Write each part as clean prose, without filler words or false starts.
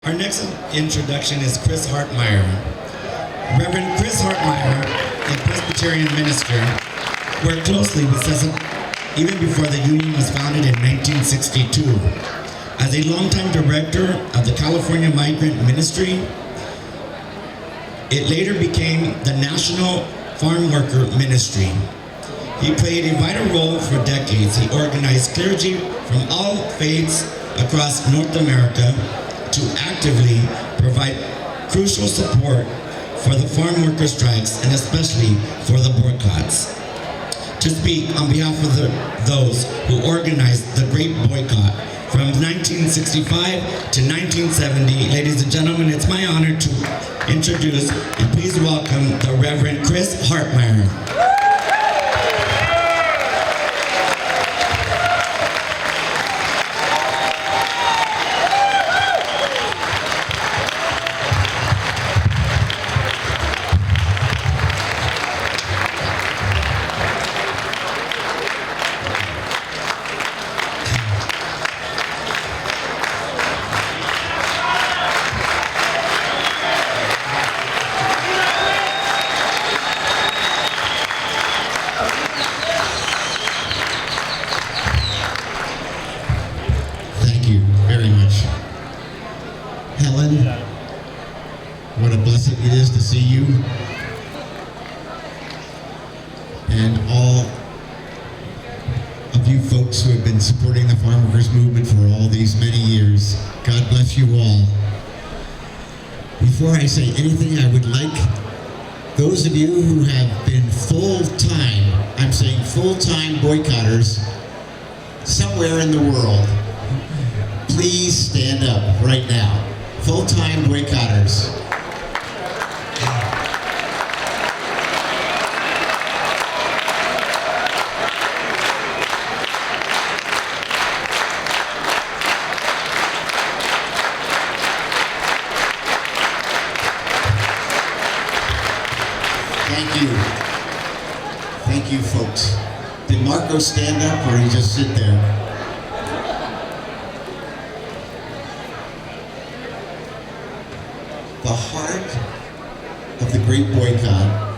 Our next introduction is Chris Hartmire. Reverend Chris Hartmire, a Presbyterian minister, worked closely with Cecil even before the union was founded in 1962. As a longtime director of the California Migrant Ministry, it later became the National Farm Worker Ministry. He played a vital role for decades. He organized clergy from all faiths across North America to actively provide crucial support for the farm worker strikes and especially for the boycotts. To speak on behalf of those who organized the Great Boycott from 1965 to 1970, ladies and gentlemen, it's my honor to introduce and please welcome the Reverend Chris Hartmire. What a blessing it is to see you and all of you folks who have been supporting the farm workers movement for all these many years. God bless you all. Before I say anything, I would like those of you who have been full-time, I'm saying full-time boycotters somewhere in the world, please stand up right now. Full-time boycotters. Thank you. Thank you, folks. Did Marco stand up or he just sit there? The heart of the Great Boycott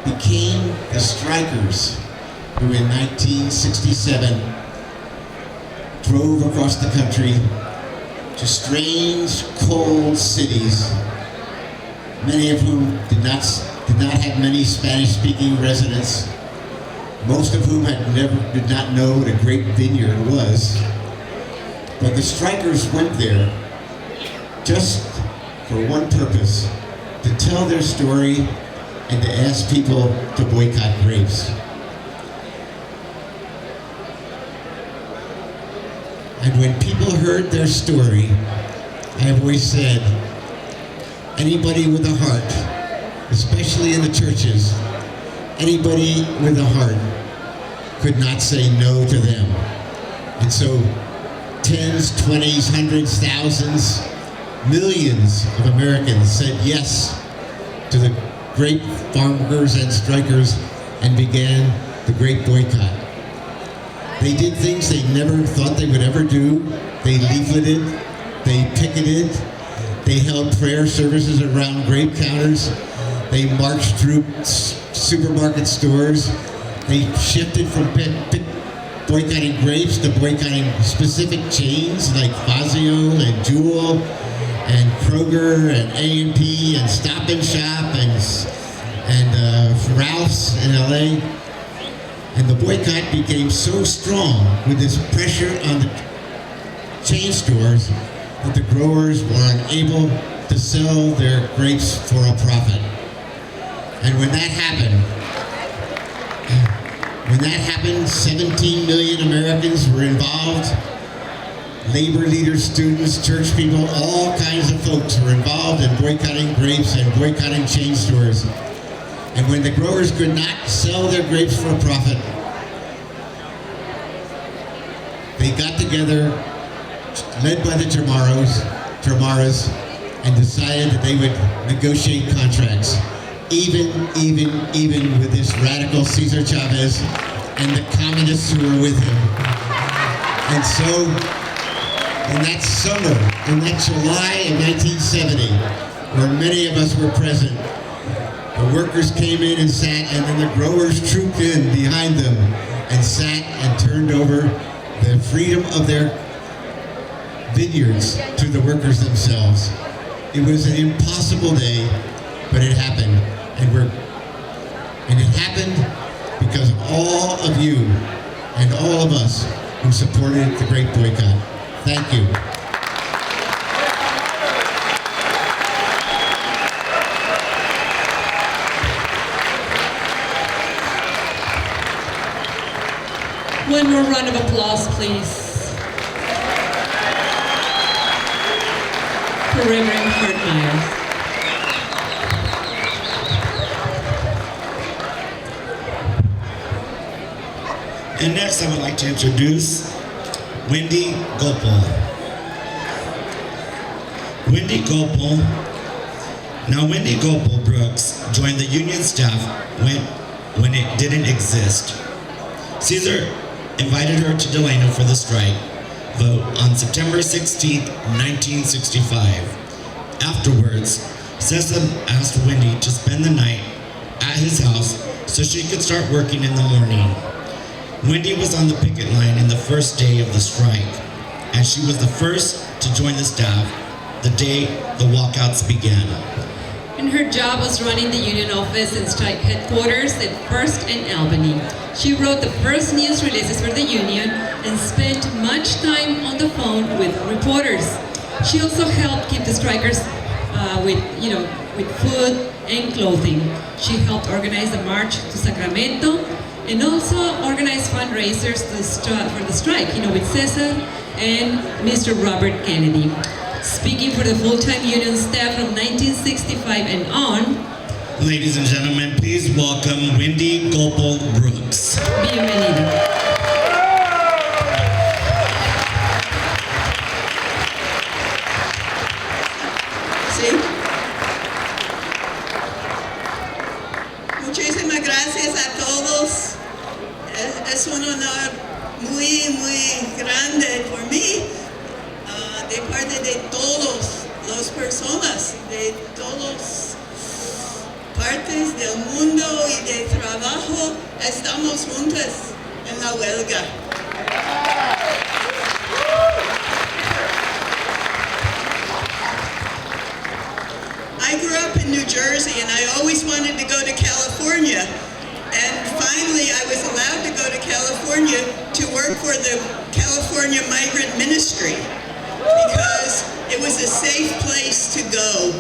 became the strikers who in 1967 drove across the country to strange, cold cities, many of whom did not have many Spanish-speaking residents, most of whom did not know what a grape vineyard was. But the strikers went there just for one purpose, to tell their story and to ask people to boycott grapes. And when people heard their story, I have always said, anybody with a heart, especially in the churches, anybody with a heart could not say no to them. And so tens, 20s, hundreds, thousands, millions of Americans said yes to the grape farm workers and strikers and began the Great Boycott. They did things they never thought they would ever do. They leafleted, they picketed, they held prayer services around grape counters, they marched through supermarket stores, they shifted from boycotting grapes to boycotting specific chains like Fazio and Jewel and Kroger and A&P and Stop and Shop and Ralph's in LA. And the boycott became so strong with this pressure on the chain stores that the growers were unable to sell their grapes for a profit. And when that happened, 17 million Americans were involved. Labor leaders, students, church people, all kinds of folks were involved in boycotting grapes and boycotting chain stores. And when the growers could not sell their grapes for a profit, they got together, led by the Termaras, and decided that they would negotiate contracts, even with this radical Cesar Chavez and the communists who were with him. And so in that summer, in that July of 1970, where many of us were present. The workers came in and sat, and then the growers trooped in behind them and sat and turned over the freedom of their vineyards to the workers themselves. It was an impossible day, but it happened, and it happened because of all of you and all of us who supported the Great Boycott. Thank you. One more round of applause, please, for Reverend Hartmire. And next I would like to introduce Wendy Goepel. Wendy Goepel. Now Wendy Goepel Brooks joined the union staff when it didn't exist. Caesar invited her to Delano for the strike vote on September 16, 1965. Afterwards, Cesar asked Wendy to spend the night at his house so she could start working in the morning. Wendy was on the picket line in the first day of the strike, and she was the first to join the staff the day the walkouts began. And her job was running the union office and strike headquarters at First and Albany. She wrote the first news releases for the union and spent much time on the phone with reporters. She also helped keep the strikers with food and clothing. She helped organize the march to Sacramento and also organize fundraisers for the strike, with Cesar and Mr. Robert Kennedy. Speaking for the full-time union staff from 1965 and on, ladies and gentlemen, please welcome Wendy Goepel Brooks. Bienvenida. Sí. Muchísimas gracias a todos. Es un honor muy, muy grande por mí, de parte de todas las personas, de todas partes del mundo y de trabajo. Estamos juntas en la huelga. I grew up in New Jersey and I always wanted to go to California. And finally I was allowed to go to California to work for the California Migrant Ministry because it was a safe place to go.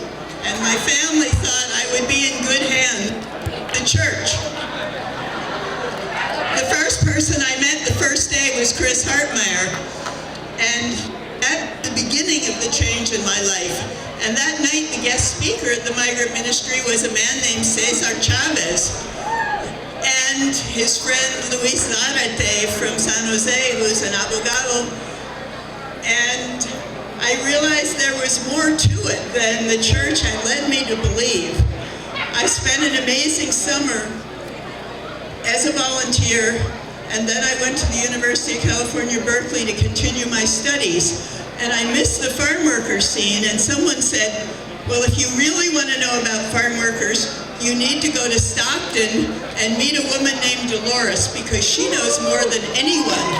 And my family thought I would be in good hands, the church. The first person I met the first day was Chris Hartmire. And at the beginning of the change in my life. And that night, the guest speaker at the Migrant Ministry was a man named Cesar Chavez. And his friend Luis Zarate from San Jose, who's an abogado. And I realized there was more to it than the church had led me to believe. I spent an amazing summer as a volunteer, and then I went to the University of California, Berkeley to continue my studies. And I missed the farm worker scene, and someone said, well, if you really want to know about farm workers, you need to go to Stockton and meet a woman named Dolores because she knows more than anyone.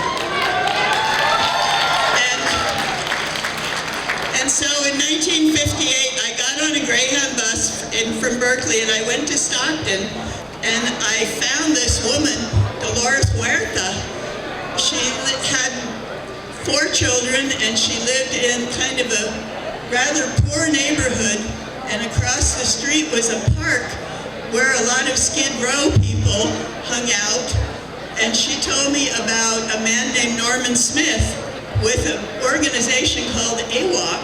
And so in 1958, I got on a Greyhound bus from Berkeley and I went to Stockton and I found this woman, Dolores Huerta. She had 4 children and she lived in kind of a rather poor neighborhood, and across the street was a park where a lot of Skid Row people hung out. And she told me about a man named Norman Smith with an organization called AWOC.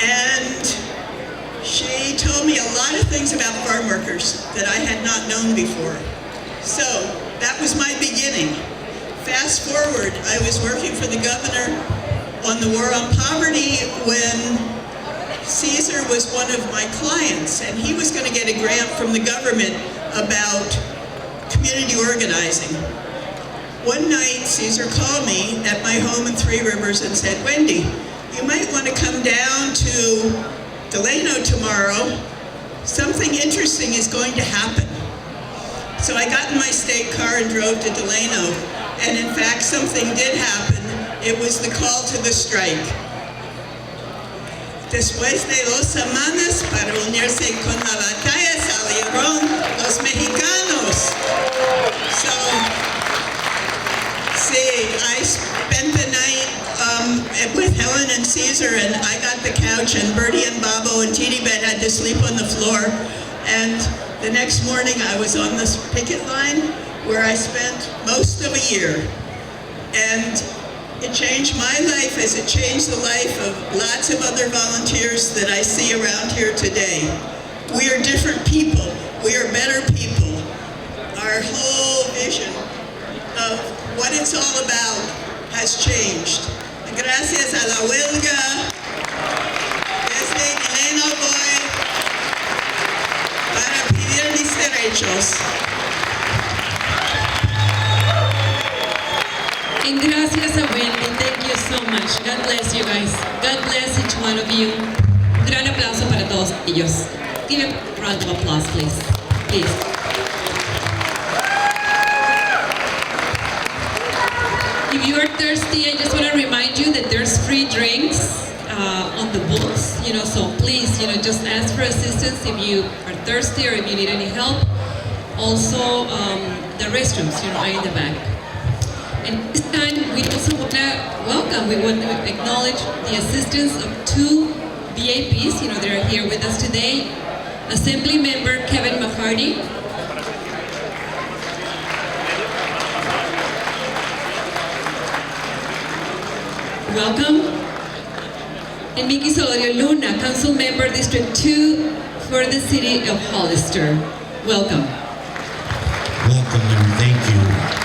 And she told me a lot of things about farm workers that I had not known before. So that was my beginning. Fast forward, I was working for the governor on the war on poverty when Caesar was one of my clients, and he was going to get a grant from the government about community organizing. One night, Caesar called me at my home in Three Rivers and said, Wendy, you might want to come down to Delano tomorrow. Something interesting is going to happen. So I got in my state car and drove to Delano. And in fact, something did happen. It was the call to the strike. Después de 2 semanas para unirse con la batalla salieron los mexicanos. So, see, I spent the night with Helen and Caesar, and I got the couch, and Bertie and Babo and Titi Bet had to sleep on the floor. And the next morning, I was on this picket line where I spent most of a year. And it changed my life as it changed the life of lots of other volunteers that I see around here today. We are different people. We are better people. Our whole vision of what it's all about has changed. Gracias a la huelga, desde Delano voy para pedir mis derechos. And gracias a Wendy, thank you so much. God bless you guys. God bless each one of you. Un gran aplauso para todos ellos. Give a round of applause, please. Please. If you are thirsty, I just want to remind you that there's free drinks on the booths, so please, just ask for assistance if you are thirsty or if you need any help. Also, the restrooms, are in the back. And this time, we also want to we want to acknowledge the assistance of 2 VIPs, that are here with us today. Assembly member Kevin McCarty. Welcome. And Mickey Solorio Luna, Council Member District 2 for the City of Hollister. Welcome. Welcome and thank you.